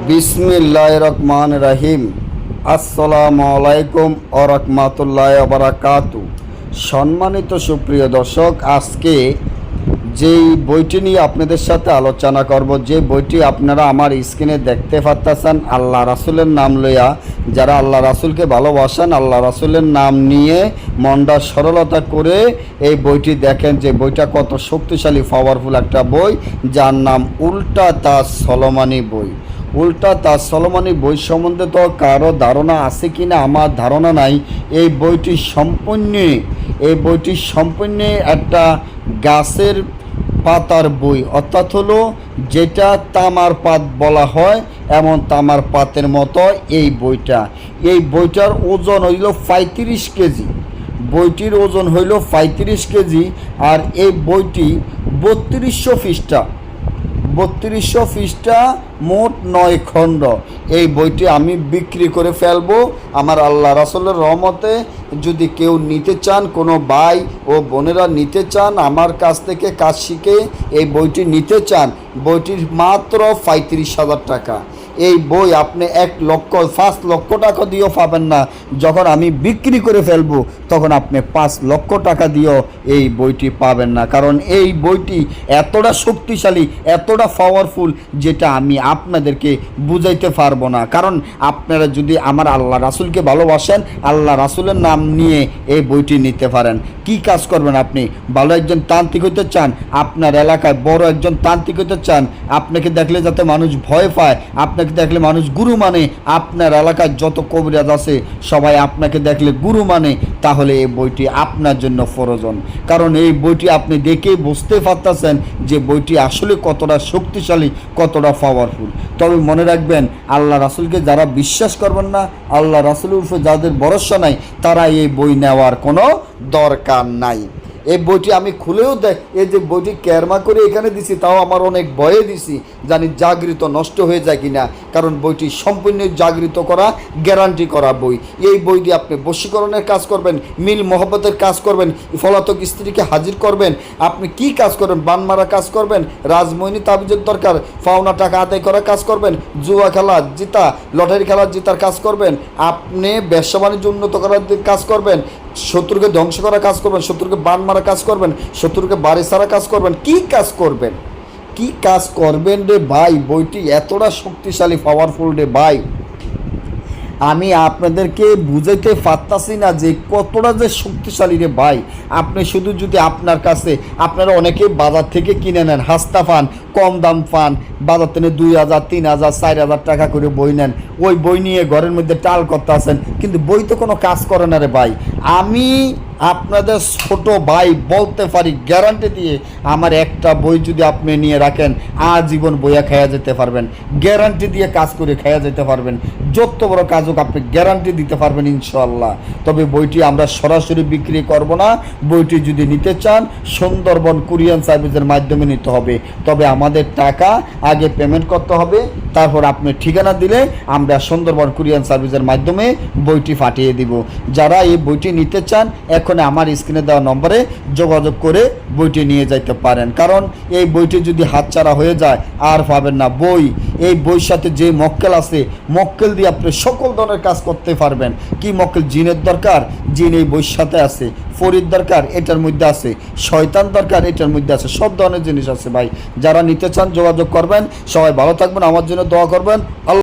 বিসমিল্লাহির রহমানির রহিম। আসসালামু আলাইকুম ওয়া রাহমাতুল্লাহি ওয়া বারাকাতুহু। সম্মানিত সুপ্রিয় দর্শক, আজকে যেই বইটি নিয়ে আপনাদের সাথে আলোচনা করব, যে বইটি আপনারা আমার স্ক্রিনে দেখতে পাচ্ছেন, আল্লাহ রাসূলের নাম লইয়া যারা আল্লাহ রাসূলকে ভালোবাসেন, আল্লাহ রাসূলের নাম নিয়ে মনটা সরলতা করে এই বইটি দেখেন যে বইটা কত শক্তিশালী পাওয়ারফুল একটা বই, যার নাম উল্টা তাজ সলোমানি বই। উল্টা তাজ সলোমানি বই সম্বন্ধে তো কারো ধারণা আছে কি না আমার ধারণা নাই। এই বইটি সম্পূর্ণ একটা গাছের পাতার বই, অর্থাৎ হলো যেটা তামার পাত বলা হয়, এমন তামার পাতের মতো এই বইটার ওজন হইল 35 কেজি। বইটির ওজন হইল 35 কেজি। আর এই বইটি 3200 পৃষ্ঠা, মোট 9 খণ্ড। এই বইটি আমি বিক্রি করে ফেলবো আমার আল্লাহ রাসূলের রহমতে। যদি কেউ নিতে চান, কোনো ভাই ও বোনেরা নিতে চান, আমার কাছ থেকে কাজ শিখে এই বইটি নিতে চান, বইটির মাত্র 35,000 টাকা। এই বই আপনি 5 লক্ষ টাকা দিয়েও পাবেন না। যখন আমি বিক্রি করে ফেলবো তখন আপনি 5 লক্ষ টাকা দিয়েও এই বইটি পাবেন না, কারণ এই বইটি এতটা শক্তিশালী, এতটা পাওয়ারফুল, যেটা আমি আপনাদেরকে বুঝাইতে পারবো না। কারণ আপনারা যদি আমার আল্লাহ রাসূলকে ভালোবাসেন, আল্লাহ রাসূলের নাম নিয়ে এই বইটি নিতে পারেন। কি কাজ করবেন? আপনি ভালো একজন তান্ত্রিক হইতে চান, আপনার এলাকায় বড় একজন তান্ত্রিক হইতে চান, আপনাকে দেখলে যাতে মানুষ ভয় পায়, আপনাকে দেখলে মানুষ গুরু মানে, আপনার এলাকায় যত কবিরাজ আছে সবাই আপনাকে দেখলে গুরু মানে, তাহলে এই বইটি আপনার জন্য প্রয়োজন। কারণ এই বইটি আপনি দেখেই বুঝতে পারতেছেন যে বইটি আসলে কতটা শক্তিশালী, কতটা পাওয়ারফুল। তবে মনে রাখবেন, আল্লাহ রাসূলকে যারা বিশ্বাস করবেন না, আল্লাহ রাসূলের উপর যাদের ভরসা নাই, তারা এই বই নেওয়ার কোনো দরকার নাই। এই বইটি আমি খুলেও এই যে বইটি কেরমা করে এখানে দিছি, তাও আমার অনেক ভয়ে দিছি, জানি জাগৃত নষ্ট হয়ে যায় কিনা। কারণ বইটি সম্পূর্ণ জাগৃত করা, গ্যারান্টি করা বই। এই বই দিয়ে আপনি বশীকরণের কাজ করবেন, মিল মহব্বতের কাজ করবেন, পলাতক স্ত্রীকে হাজির করবেন, আপনি কি কাজ করবেন, বান মারা কাজ করবেন, রাজমোহিনী তাবিজের দরকার, পাওনা টাকা আদায় করার কাজ করবেন, জুয়া খেলা জিতা, লটারি খেলা জিতার কাজ করবেন, আপনি ব্যবসা বাণিজ্য উন্নত করার কাজ করবেন, শত্রুকে ধ্বংস করার কাজ করবেন, শত্রুকে বান মারা কাজ করবেন, শত্রুকে বাড়ি সারা কাজ করবেন। কি কাজ করবেন রে ভাই? বইটি এতটা শক্তিশালী, পাওয়ারফুল রে ভাই, আমি আপনাদেরকে বুঝাইতে পারতাছি না যে কতটা যে শক্তিশালী রে ভাই। আপনি শুধু যদি আপনার কাছে, আপনারা অনেকে বাজার থেকে কিনে নেন, হাস্তা পান, কম দাম পান, বাজার থেকে 2,000, 3,000, 4,000 টাকা করে বই নেন, ওই বই নিয়ে ঘরের মধ্যে টাল করতে আসেন, কিন্তু বই তো কোনো কাজ করে না রে ভাই। আমি আপনাদের ছোট ভাই বলতে পারি গ্যারান্টি দিয়ে, আমার একটা বই যদি আপনি নিয়ে রাখেন, আজীবন বইয়া খাইয়া যেতে পারবেন, গ্যারান্টি দিয়ে কাজ করে খাইয়া যেতে পারবেন, যত বড় কাজ হোক আপনি গ্যারান্টি দিতে পারবেন ইনশাআল্লাহ। তবে বইটি আমরা সরাসরি বিক্রি করব না। বইটি যদি নিতে চান, সুন্দরবন কুরিয়ার সার্ভিসের মাধ্যমে নিতে হবে। তবে আমাদের টাকা আগে পেমেন্ট করতে হবে, তারপর আপনি ঠিকানা দিলে আমরা সুন্দরবন কুরিয়ার সার্ভিসের মাধ্যমে বইটি পাঠিয়ে দিব। যারা এই বইটি নিতে চান, এখন আমার স্ক্রিনে দেওয়া নম্বরে যোগাযোগ করে বইটি নিয়ে যাইতে পারেন। কারণ এই বইটি যদি হাতছাড়া হয়ে যায় আর পাবেন না। এই বইয়ের সাথে যে মক্কেল আছে, মক্কেল দিয়ে আপনি সকল ধরনের কাজ করতে পারবেন। কি মক্কেল? জিনের দরকার, জিন এই বইয়ের সাথে আছে। ফরিদ দরকার, এটার মধ্যে আছে। শয়তান দরকার, এটার মধ্যে আছে। সব ধরনের জিনিস আছে ভাই। যারা নিতে চান যোগাযোগ করবেন। সবাই ভালো থাকবেন, আমার জন্য দোয়া করবেন।